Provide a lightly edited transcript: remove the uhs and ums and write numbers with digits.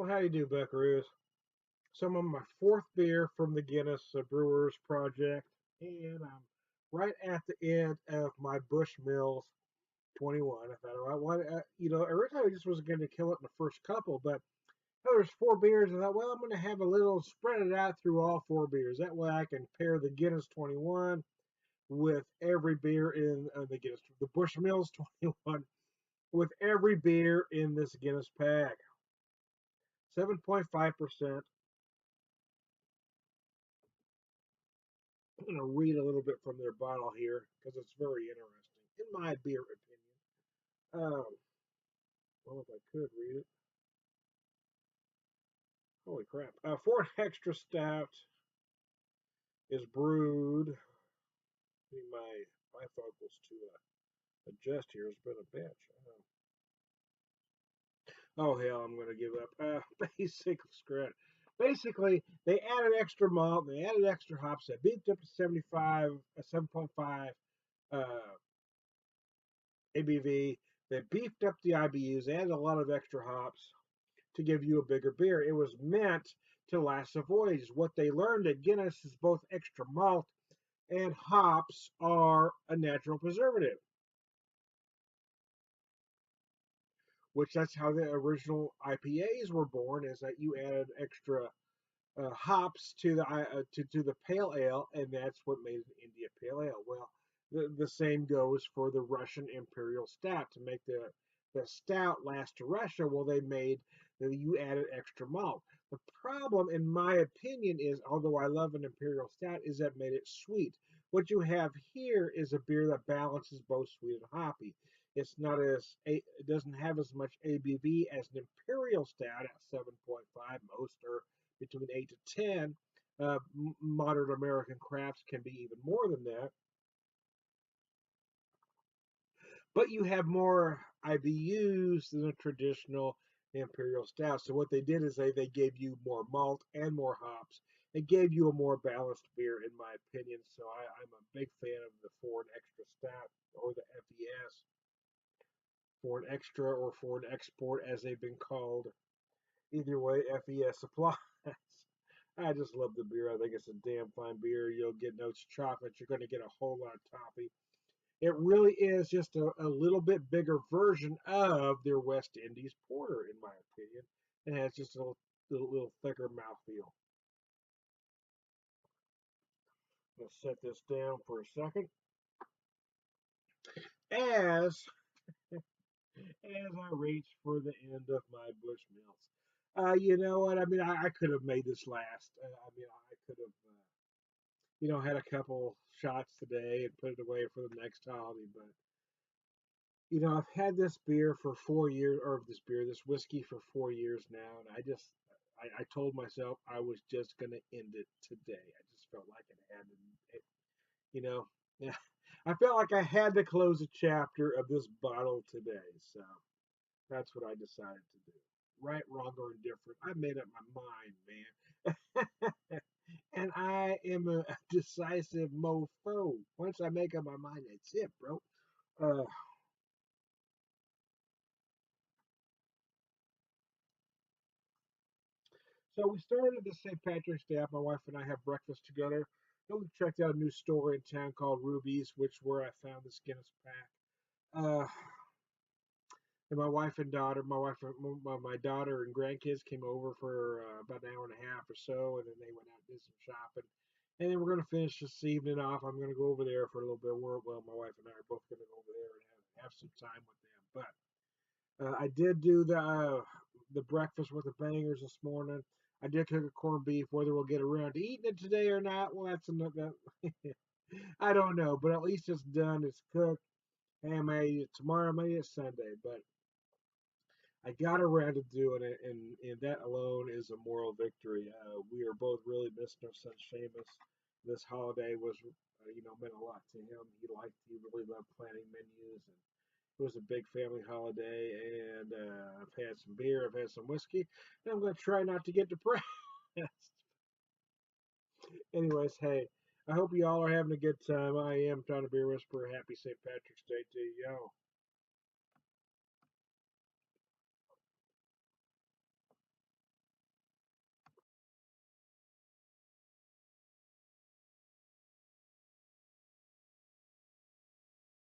Well, how do you do, Buckaroos? So I'm on my fourth beer from the Guinness Brewers Project, and I'm right at the end of my Bushmills 21. I thought, originally I just was going to kill it in the first couple, but there's four beers. I thought, well, I'm going to have a little spread it out through all four beers. That way I can pair the Guinness 21 with every beer in the Bushmills 21 with every beer in this Guinness pack. 7.5%. I'm going to read a little bit from their bottle here because it's very interesting, in my beer opinion. Well, if I could read it. Holy crap. For an extra stout is brewed. Need my bifocals to adjust here. It's been a bitch. Oh, hell, I'm going to give up. Basic scratch. Basically, they added extra malt, they added extra hops, they beefed up to 7.5 uh, ABV. They beefed up the IBUs, they added a lot of extra hops to give you a bigger beer. It was meant to last a voyage. What they learned at Guinness is both extra malt and hops are a natural preservative, which that's how the original IPAs were born, is that you added extra hops to the pale ale, and that's what made an India Pale Ale. Well, the same goes for the Russian Imperial Stout. To make the stout last to Russia, well, they made that you added extra malt. The problem, in my opinion, is although I love an Imperial Stout, is that made it sweet. What you have here is a beer that balances both sweet and hoppy. It's not as it doesn't have as much ABV as an Imperial Stout at 7.5. Most are between 8 to 10. Modern American crafts can be even more than that. But you have more IBUs than a traditional imperial stout. So what they did is they gave you more malt and more hops. They gave you a more balanced beer, in my opinion. So I'm a big fan of the foreign extra stout or the FES, foreign extra or foreign export, as they've been called. Either way, FES applies. I just love the beer. I think it's a damn fine beer. You'll get notes of chocolate. You're going to get a whole lot of toffee. It really is just a little bit bigger version of their West Indies porter, in my opinion. It has just a little thicker mouthfeel. Let's set this down for a second. As I reach for the end of my Bushmills. You know what? I mean, I could have made this last. I mean, I could have, had a couple shots today and put it away for the next holiday, but I've had this beer for 4 years, or this whiskey for 4 years now, and I told myself I was just going to end it today. I just felt like it had to, you know, yeah, I felt like I had to close a chapter of this bottle today, so that's what I decided to do. Right, wrong, or indifferent. I made up my mind, man. And I am a decisive mofo. Once I make up my mind, that's it, bro. Uh, So we started the St. Patrick's Day out. My wife and I have breakfast together. Then we checked out a new store in town called Ruby's, which where I found this Guinness pack. Uh, and my wife and daughter, my daughter and grandkids came over for about an hour and a half or so, and then they went out and did some shopping. And then we're going to finish this evening off. I'm going to go over there for a little bit. Well, my wife and I are both going to go over there and have some time with them. But I did do the breakfast with the bangers this morning. I did cook a corned beef. Whether we'll get around to eating it today or not, well, that's another. I don't know, but at least it's done. It's cooked. Hey, I may eat it tomorrow. I may eat it Sunday, but I got around to doing it, and that alone is a moral victory. We are both really missing our son Seamus. This holiday was, meant a lot to him. He really loved planning menus, and it was a big family holiday. And I've had some beer, I've had some whiskey, and I'm going to try not to get depressed. Anyways, hey, I hope you all are having a good time. I am trying to be a whisperer. Happy St. Patrick's Day to y'all.